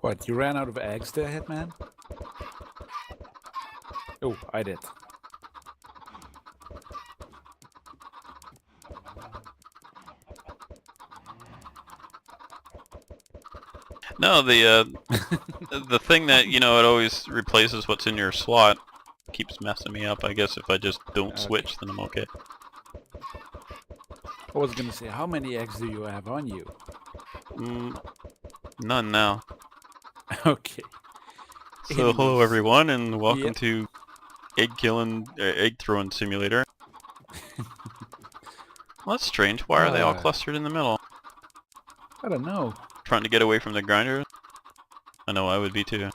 What, you ran out of eggs there, Hitman? Oh, I did. No, the thing that, it always replaces what's in your slot keeps messing me up. I guess if I just don't Okay. switch, then I'm okay. I was gonna say, how many eggs do you have on you? None now. Okay. So hello Anyways, everyone, and welcome yep. to egg throwing simulator. Well, that's strange. Why are they all clustered in the middle? I don't know. Trying to get away from the grinders? I know I would be too.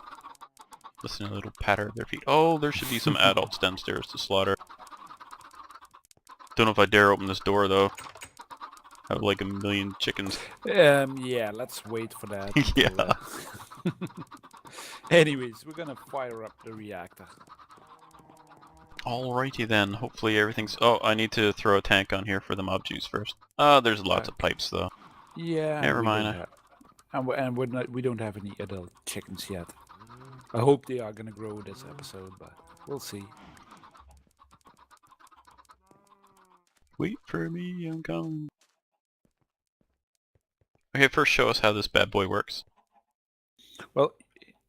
Listen to the little patter of their feet. Oh, there should be some adults downstairs to slaughter. Don't know if I dare open this door though. I have like a million chickens. Yeah, let's wait for that. Yeah. Anyways, we're gonna fire up the reactor. Alrighty then. Hopefully everything's... Oh, I need to throw a tank on here for the mob juice first. There's lots of pipes though. Yeah, Never and mind. we don't have any adult chickens yet. I hope they are gonna grow this episode, but we'll see. Wait for me, I'm coming. Okay, first show us how this bad boy works. Well,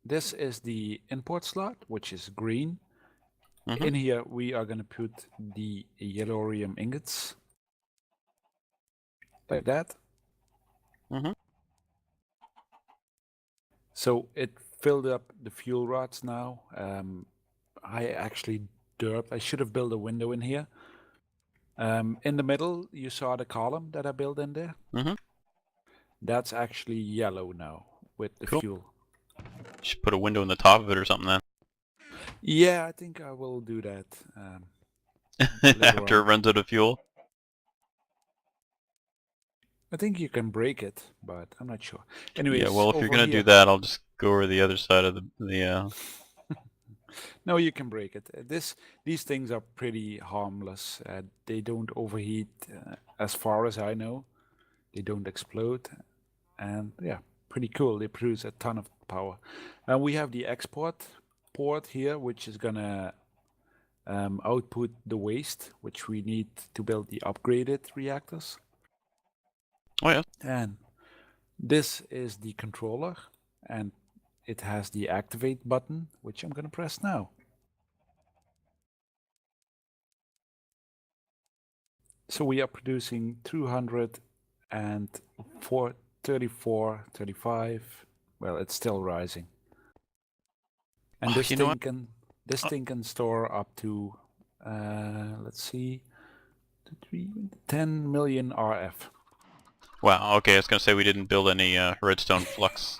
this is the import slot, which is green. In here, we are going to put the yellorium ingots. Like that. So it filled up the fuel rods now. I actually derped. I should have built a window in here. In the middle, you saw the column that I built in there. That's actually yellow now with the fuel. Should put a window in the top of it or something then. Yeah, I think I will do that. After it runs out of fuel. I think you can break it, but I'm not sure. Anyways, yeah, well, if you're gonna do that, I'll just go over the other side of the No, you can break it. These things are pretty harmless. They don't overheat, as far as I know. They don't explode, and yeah, pretty cool. They produce a ton of power. And we have the export port here, which is gonna output the waste, which we need to build the upgraded reactors. Oh yeah. And this is the controller, and it has the activate button, which I'm gonna press now. So we are producing 234, 35. Well, it's still rising. And this thing can store up to, let's see, 10 million RF. Wow, okay, I was gonna say we didn't build any redstone flux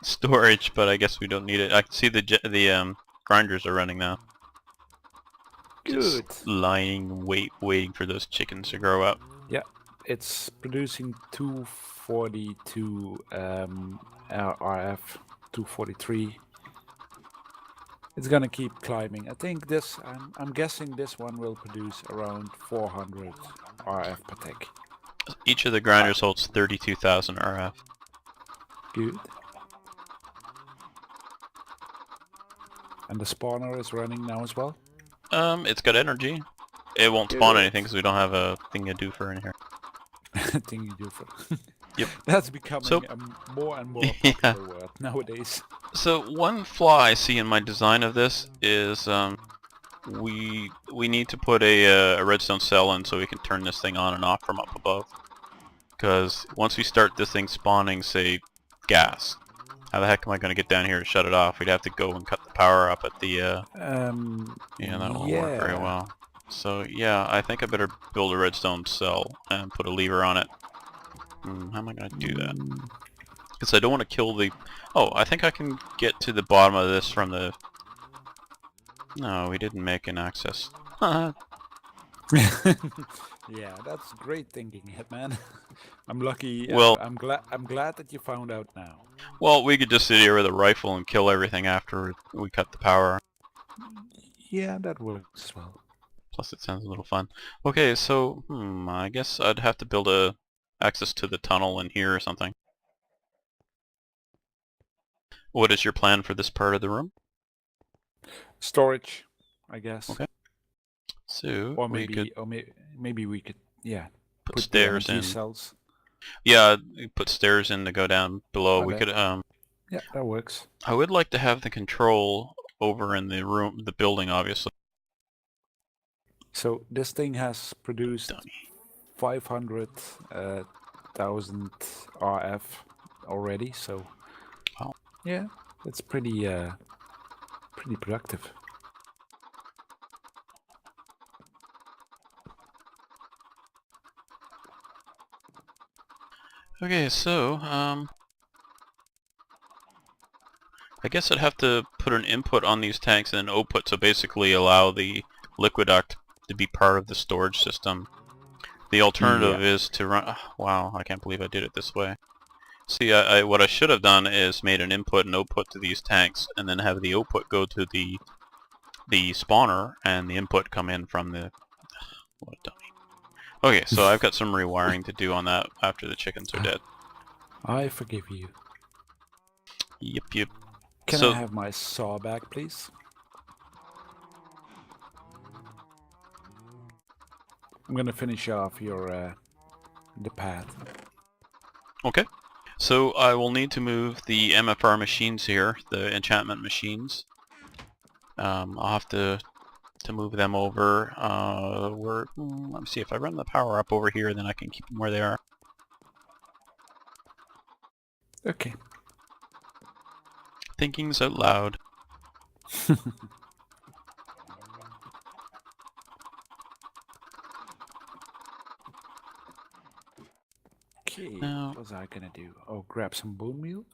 storage, but I guess we don't need it. I can see the grinders are running now. Good. Just lying, waiting for those chickens to grow up. Yeah, it's producing 242 RF, 243. It's gonna keep climbing. I think this, I'm guessing this one will produce around 400 RF per tick. Each of the grinders holds 32,000 RF. Good. And the spawner is running now as well? It's got energy. It won't spawn anything because we don't have a thing to do for in here. Thing you do for. Yep. That's becoming a more and more popular word nowadays. So one flaw I see in my design of this is we need to put a redstone cell in so we can turn this thing on and off from up above. Because once we start this thing spawning, say, gas, how the heck am I going to get down here to shut it off? We'd have to go and cut the power up at the... yeah, that won't work very well. So yeah, I think I better build a redstone cell and put a lever on it. How am I going to do that? Because I don't want to kill the... Oh, I think I can get to the bottom of this from the... No, we didn't make an access. Yeah, that's great thinking, Hitman. I'm lucky. Well, I'm glad that you found out now. Well, we could just sit here with a rifle and kill everything after we cut the power. Yeah, that works as well. Plus, it sounds a little fun. Okay, so I guess I'd have to build a access to the tunnel in here or something. What is your plan for this part of the room? Storage, I guess. Okay. So Or we could maybe we could, yeah, put put the stairs energy in. cells. Yeah, you put stairs in to go down below. We That, could yeah, that works. I would like to have the control over in the room, the building, obviously. So this thing has produced Dummy. 500,000 RF already. So Wow. yeah, that's pretty productive. Okay, so I guess I'd have to put an input on these tanks and an output to basically allow the liquid duct to be part of the storage system. The alternative Yeah. is to run. Wow, I can't believe I did it this way. See, what I should have done is made an input and output to these tanks, and then have the output go to the spawner, and the input come in from the. What a dummy. Okay, so I've got some rewiring to do on that after the chickens are dead. I forgive you. Yep, yep. Can So I have my saw back, please? I'm gonna finish off your the path. okay. So I will need to move the MFR machines here, the enchantment machines. I'll have to move them over. Let me see, if I run the power up over here, then I can keep them where they are. Okay. Thinking's out loud. Okay, Now, what was I gonna do? Oh, grab some bone meal?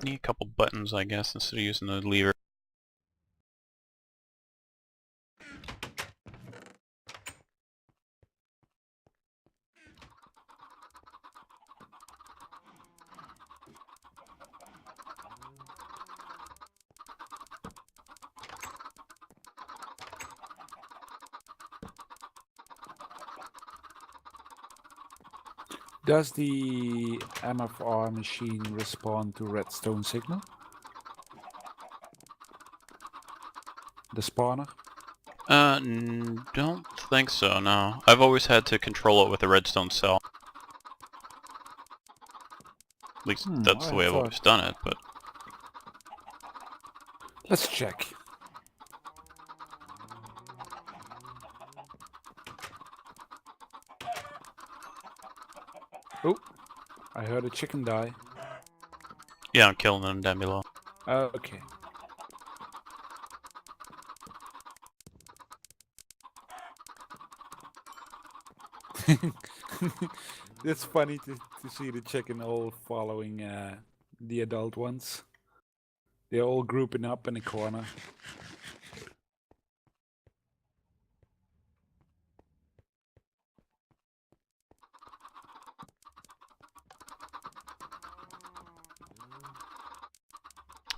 need a couple buttons, I guess, instead of using the lever. Does the MFR machine respond to redstone signal? The spawner? Don't think so, no. I've always had to control it with a redstone cell. At least that's the I way I've thought... always done it, but... Let's check. Oh, I heard a chicken die. Yeah, I'm killing them down below. Okay. It's funny to see the chicken all following the adult ones. They're all grouping up in a corner.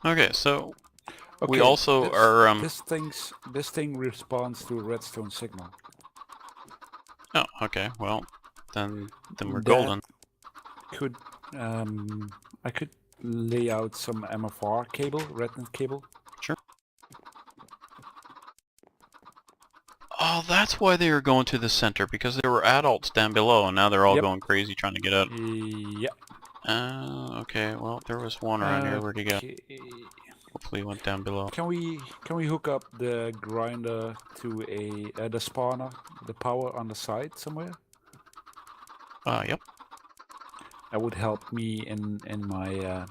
Okay, so we Okay, also are this thing responds to a redstone signal. oh, okay, well, then we're That golden. Could I could lay out some MFR cable, rednet cable. Sure. Oh, that's why they were going to the center, because there were adults down below, and now they're all Yep. going crazy trying to get out. Yep. Okay, well, there was one around here. Where'd he go? Hopefully he went down below. Can we hook up the grinder to the spawner, the power on the side somewhere? Yep. That would help me in my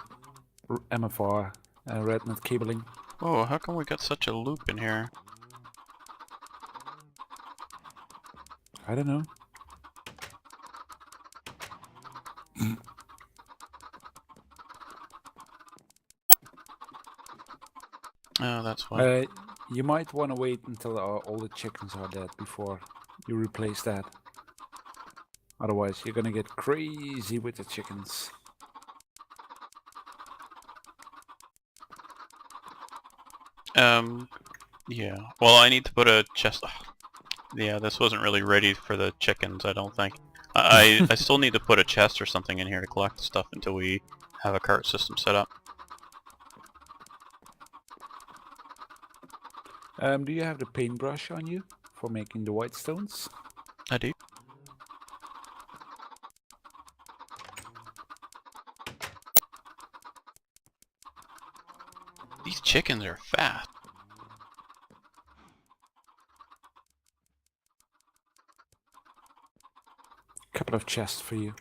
MFR rednet cabling. Oh, how come we got such a loop in here? I don't know. Oh, that's why. You might want to wait until all the chickens are dead before you replace that. Otherwise, you're gonna get crazy with the chickens. Yeah. Well, I need to put a chest. Yeah, this wasn't really ready for the chickens, I don't think. I still need to put a chest or something in here to collect the stuff until we have a cart system set up. Do you have the paintbrush on you for making the white stones? I do. These chickens are fast. Couple of chests for you.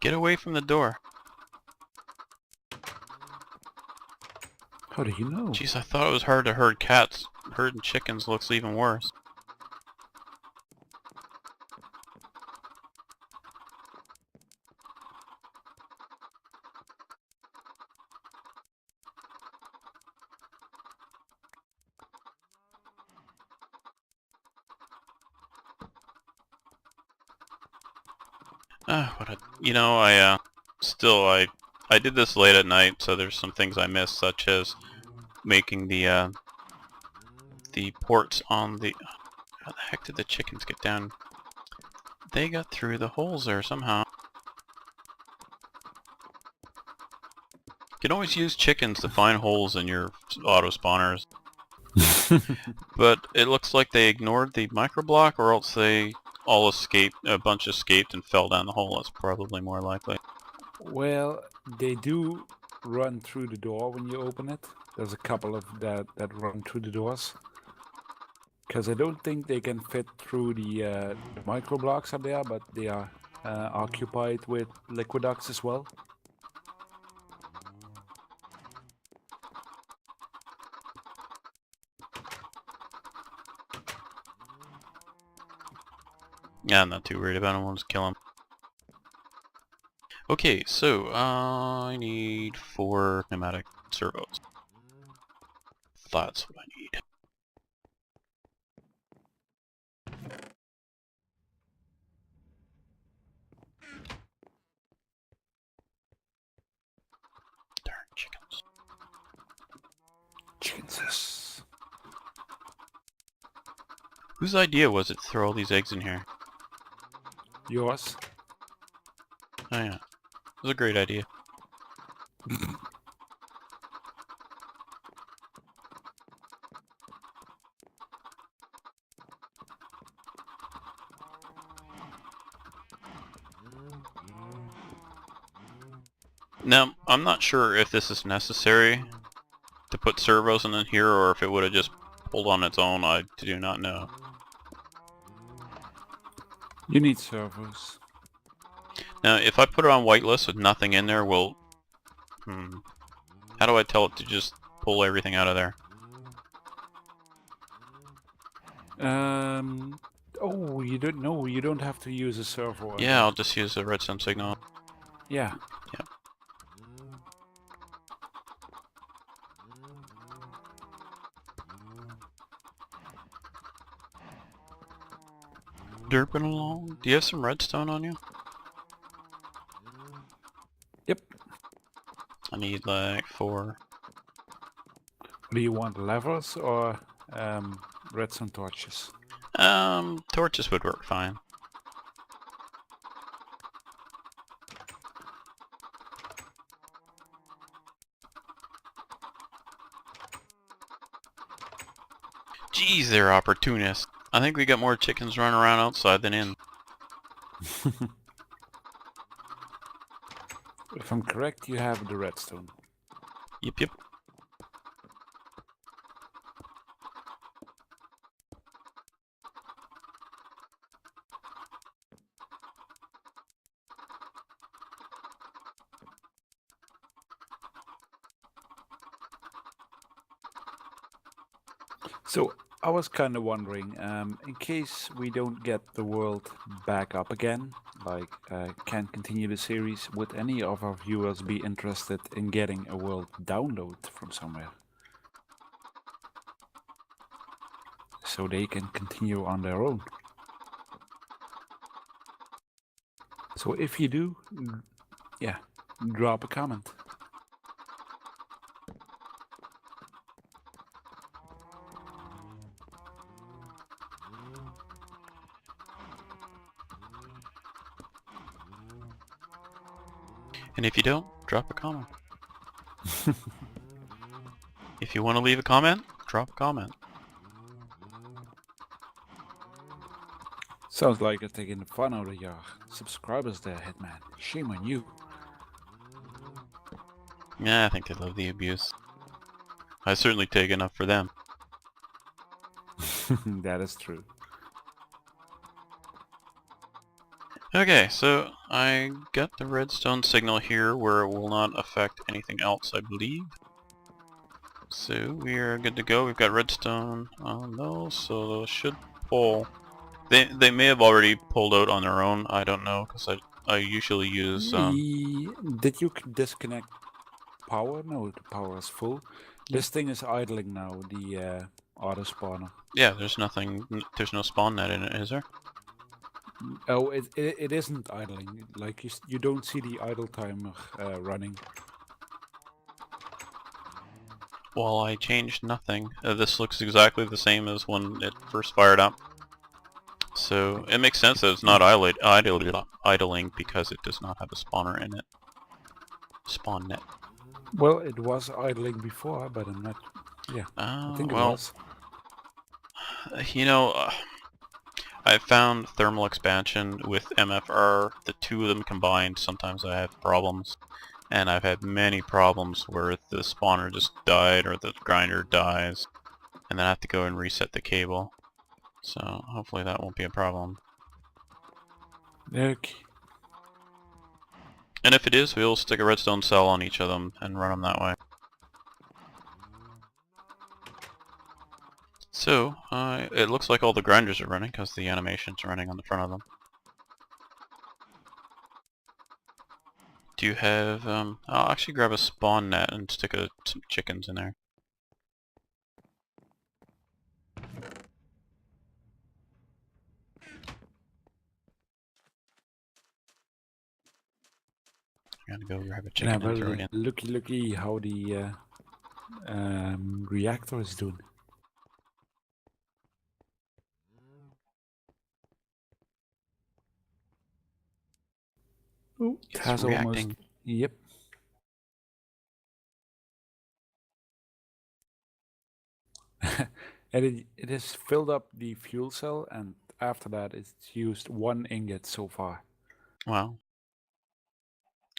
Get away from the door. How do you know? Jeez, I thought it was hard to herd cats. Herding chickens looks even worse. I did this late at night, so there's some things I missed, such as making the ports on the... How the heck did the chickens get down? They got through the holes there somehow. You can always use chickens to find holes in your auto spawners. But it looks like they ignored the microblock, or else they all escaped, a bunch escaped and fell down the hole. That's probably more likely. Well, they do run through the door when you open it. There's a couple of that run through the doors. Because I don't think they can fit through the micro blocks up there, but they are occupied with liquid ducts as well. Yeah, I'm not too worried about them. I'll just kill them. Okay, so I need 4 pneumatic servos. That's what I need. Darn chickens. Jesus. Whose idea was it to throw all these eggs in here? Yours? Oh yeah, it was a great idea. Now, I'm not sure if this is necessary to put servos in here, or if it would have just pulled on its own. I do not know. You need servos. Now, if I put it on whitelist with nothing in there, will... How do I tell it to just pull everything out of there? Oh, you don't know. You don't have to use a servo. Yeah, I'll just use a redstone signal. Yeah. Yep. Derping along. Do you have some redstone on you? Yep. I need like 4. Do you want levers or redstone torches? Torches would work fine. Jeez, they're opportunists. I think we got more chickens running around outside than in. If I'm correct, you have the redstone. Yep. So I was kind of wondering, in case we don't get the world back up again, like can't continue the series, would any of our viewers be interested in getting a world download from somewhere? So they can continue on their own. So if you do, yeah, drop a comment. And if you don't, drop a comment. If you want to leave a comment, drop a comment. Sounds like you're taking the fun out of your subscribers there, Hitman. Shame on you. Yeah, I think they love the abuse. I certainly take enough for them. That is true. Okay, so I got the redstone signal here where it will not affect anything else, I believe. So we are good to go. We've got redstone on those, so those should pull. They may have already pulled out on their own. I don't know, because I usually use Did you disconnect power? No, the power is full. Yeah. This thing is idling now, the auto spawner. yeah. There's nothing. There's no spawn net in it, is there? Oh, it isn't idling. Like you don't see the idle timer running. Well, I changed nothing. This looks exactly the same as when it first fired up. So it makes sense that it's not idling because it does not have a spawner in it. Spawn net. Well, it was idling before, but I'm not. Yeah, I think it Well, was. you know, I found thermal expansion with MFR. The two of them combined, sometimes I have problems. And I've had many problems where the spawner just died or the grinder dies. And then I have to go and reset the cable. So hopefully that won't be a problem. Okay. And if it is, we'll stick a redstone cell on each of them and run them that way. So, it looks like all the grinders are running because the animation's running on the front of them. Do you have, I'll actually grab a spawn net and stick some chickens in there. I'm gonna go grab a chicken and throw it in. Looky how the reactor is doing. Oh, it It's has reacting. almost. Yep. And it has filled up the fuel cell, and after that, it's used 1 ingot so far. Wow.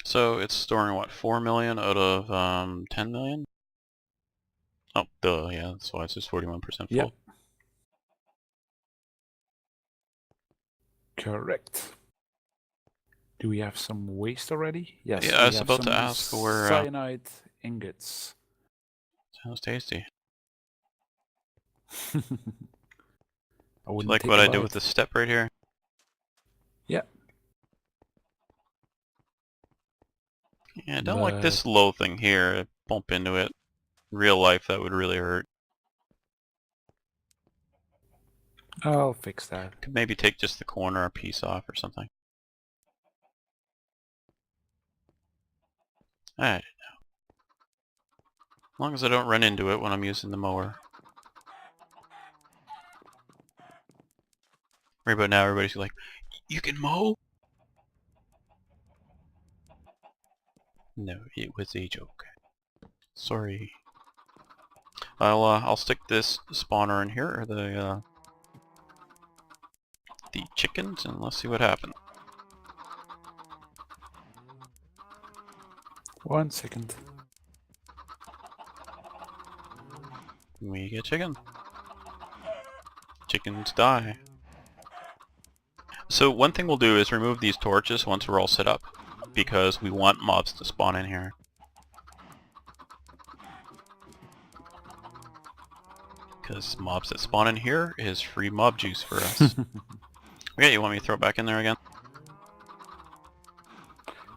So it's storing what, 4 million out of 10 million? Oh, duh, yeah, that's why it's just 41% full. Yep. Correct. Do we have some waste already? Yes. Yeah, I we was have about to some ask where... cyanide ingots. sounds tasty. I Do you wouldn't like take what a I did bite. with this step right here? Yeah. Yeah, I don't like this low thing here. Bump into it. Real life, that would really hurt. I'll fix that. Could maybe take just the corner or piece off or something. I don't know. As long as I don't run into it when I'm using the mower. Right about now, everybody's like, "You can mow?" No, it was a joke. Sorry. I'll stick this spawner in here, or the chickens, and let's see what happens. 1 second. We get chicken. Chickens die. So one thing we'll do is remove these torches once we're all set up, because we want mobs to spawn in here. Because mobs that spawn in here is free mob juice for us. Okay, you want me to throw it back in there again?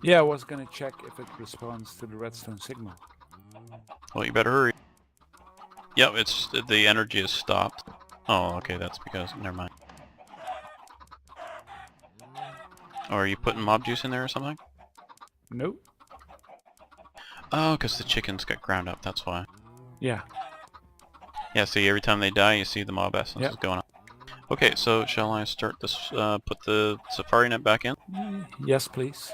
Yeah, I was gonna check if it responds to the redstone signal. Well, you better hurry. Yep, it's the energy is stopped. Oh, okay, that's because... never mind. Or are you putting mob juice in there or something? Nope. Oh, because the chickens got ground up, that's why. Yeah. Yeah, see, every time they die, you see the mob essence is going up. Okay, so shall I start this, put the safari net back in? Yes, please.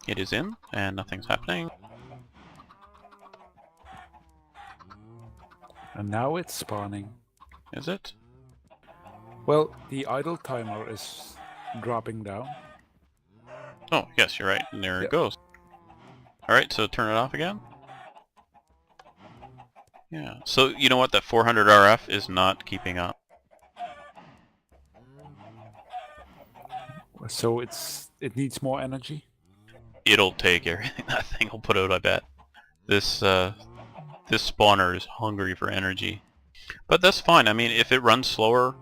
It is in, and nothing's happening. And now it's spawning. Is it? Well, the idle timer is dropping down. Oh, yes, you're right. And there it Yep. goes. Alright, so turn it off again. Yeah. So, you know what? That 400 RF is not keeping up. So it needs more energy. It'll take everything that thing will put out, I bet. This spawner is hungry for energy. But that's fine. I mean, if it runs slower,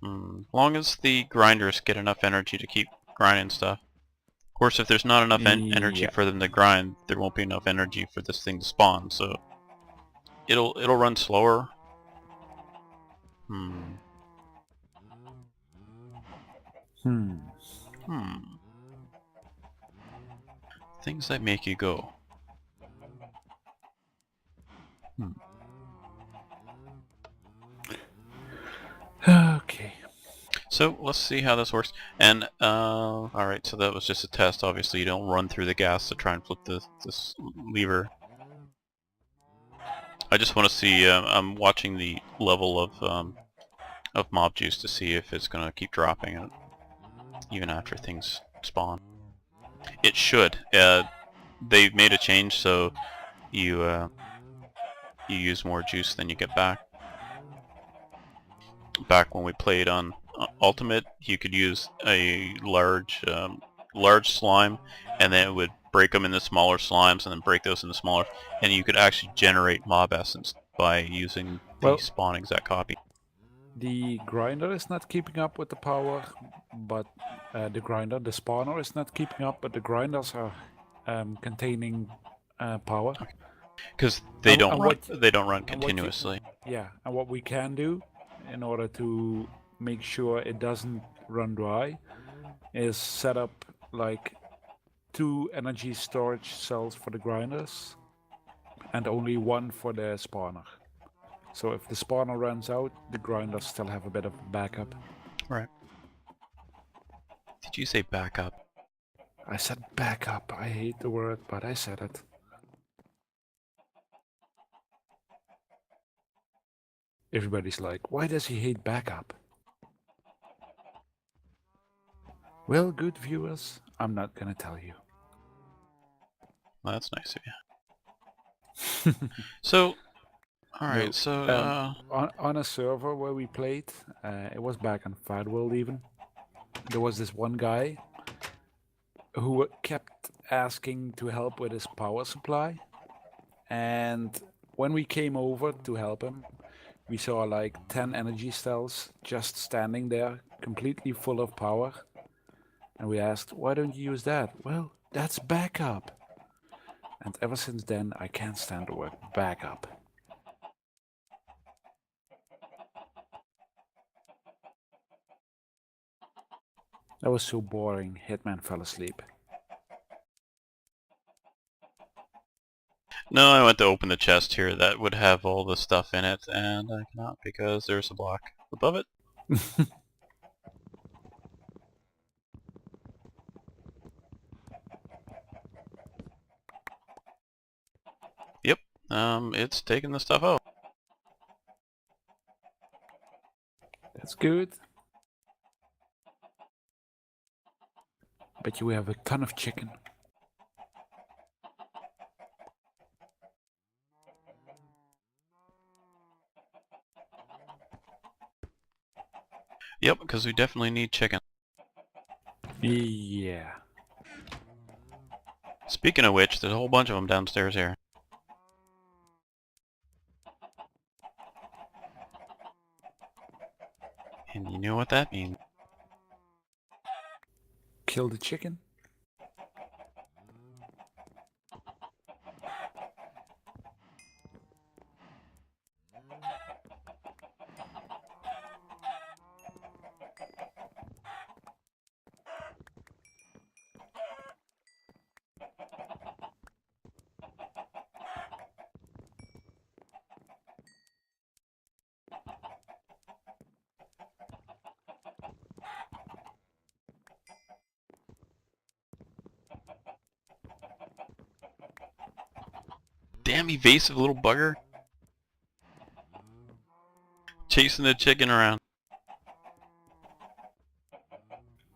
as long as the grinders get enough energy to keep grinding stuff. Of course, if there's not enough energy Yeah. for them to grind, there won't be enough energy for this thing to spawn. So it'll run slower. Hmm. Things that make you go. Okay. So let's see how this works. And alright, so that was just a test. Obviously, you don't run through the gas to try and flip this lever. I just want to see. I'm watching the level of mob juice to see if it's going to keep dropping even after things spawn. It should. They made a change so you use more juice than you get back. Back when we played on Ultimate, you could use a large slime, and then it would break them into smaller slimes, and then break those into smaller, and you could actually generate mob essence by using the Well, spawn exact copy. the grinder is not keeping up with the power, but the spawner is not keeping up, but the grinders are containing power. Because they And- don't and run. what- They don't run and what you- continuously. Yeah, and what we can do in order to make sure it doesn't run dry is set up like 2 energy storage cells for the grinders and only 1 for the spawner. So if the spawner runs out, the grinders still have a bit of backup. Right. Did you say backup? I said backup. I hate the word, but I said it. Everybody's like, why does he hate backup? Well, good viewers, I'm not gonna tell you. Well, that's nice of you. So, alright, No, so, on a server where we played, it was back on Fad World even, there was this one guy who kept asking to help with his power supply. And when we came over to help him, we saw like 10 energy cells just standing there, completely full of power. And we asked, why don't you use that? Well, that's backup. And ever since then, I can't stand the word backup. That was so boring, Hitman fell asleep. no, I went to open the chest here that would have all the stuff in it, and I cannot because there's a block above it. Yep, it's taking the stuff out. That's good. Bet you we have a ton of chicken. Yep, because we definitely need chicken. Yeah. Speaking of which, there's a whole bunch of them downstairs here. And you know what that means. Kill the chicken. Damn evasive little bugger. Chasing the chicken around.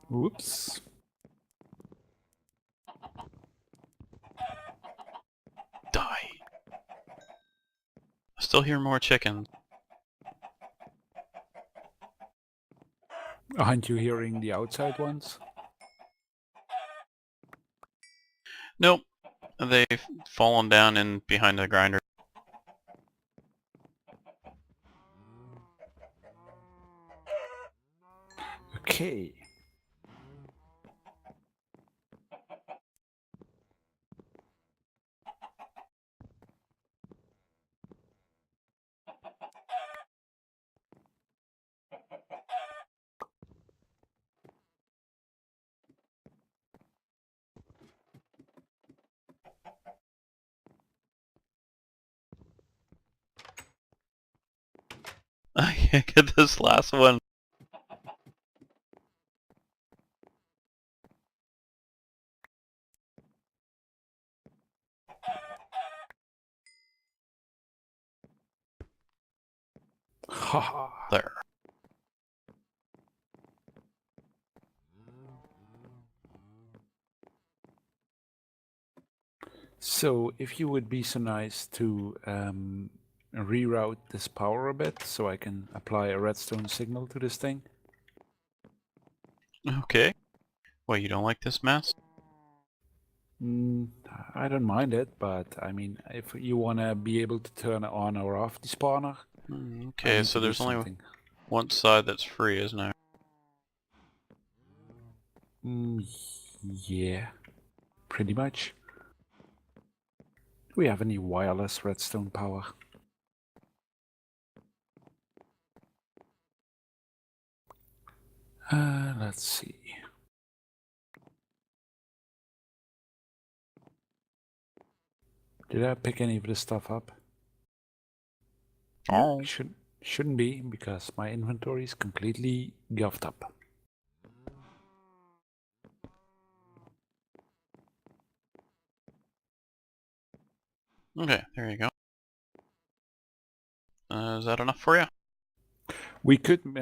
Whoops. Die. I still hear more chickens. Aren't you hearing the outside ones? Nope. They've fallen down in behind the grinder. Okay. I can't get this last one. Haha. There. So, if you would be so nice to reroute this power a bit so I can apply a redstone signal to this thing. Okay. Well, you don't like this mess? I don't mind it, but I mean, if you want to be able to turn on or off the spawner, I Okay, need so to do there's only something. one side that's free, isn't there? Yeah, pretty much. Do we have any wireless redstone power? Let's see. Did I pick any of this stuff up? Oh. No, shouldn't be, because my inventory is completely guffed up. Okay, there you go. Is that enough for you? We could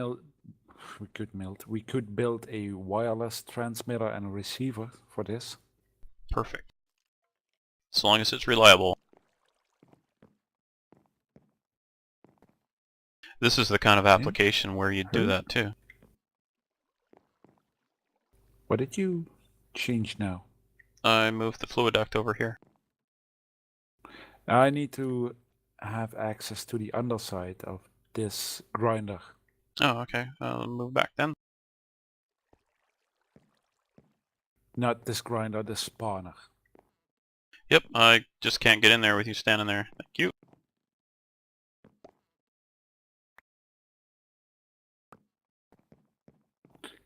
build a wireless transmitter and a receiver for this. Perfect. As long as it's reliable. This is the kind of application where you'd do that too. What did you change now? I moved the fluid duct over here. I need to have access to the underside of this grinder. Oh, okay. I'll move back then. Not this grinder, this spawner. Yep, I just can't get in there with you standing there. Thank you.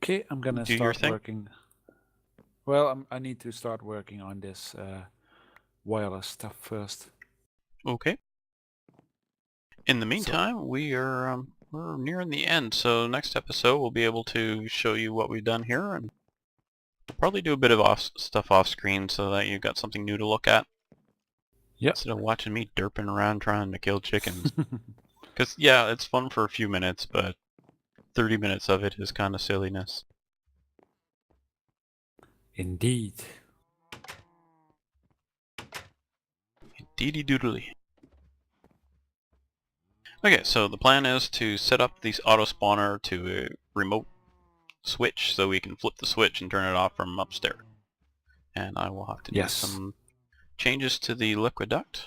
Okay, I'm gonna Do your start thing. working. Well, I need to start working on this wireless stuff first. Okay. In the meantime, we're nearing the end, so next episode we'll be able to show you what we've done here, and we'll probably do a bit of stuff off screen so that you've got something new to look at. Yep. Instead of watching me derping around trying to kill chickens. Because, yeah, it's fun for a few minutes, but 30 minutes of it is kind of silliness. Indeed. Indeedy doodly. Okay, so the plan is to set up these auto spawner to a remote switch so we can flip the switch and turn it off from upstairs. And I will have to do some changes to the liquid duct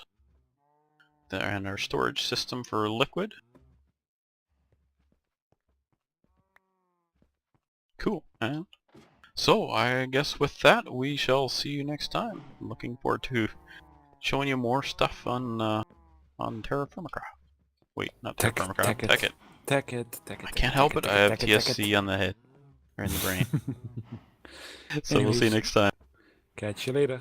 and our storage system for liquid. Cool. And so I guess with that we shall see you next time. I'm looking forward to showing you more stuff on Terraformacraft. Wait, not Terraformacraft. Tekkit. Tekkit. I can't help it. I have TSC on the head or in the brain. So we'll see you next time. Catch you later.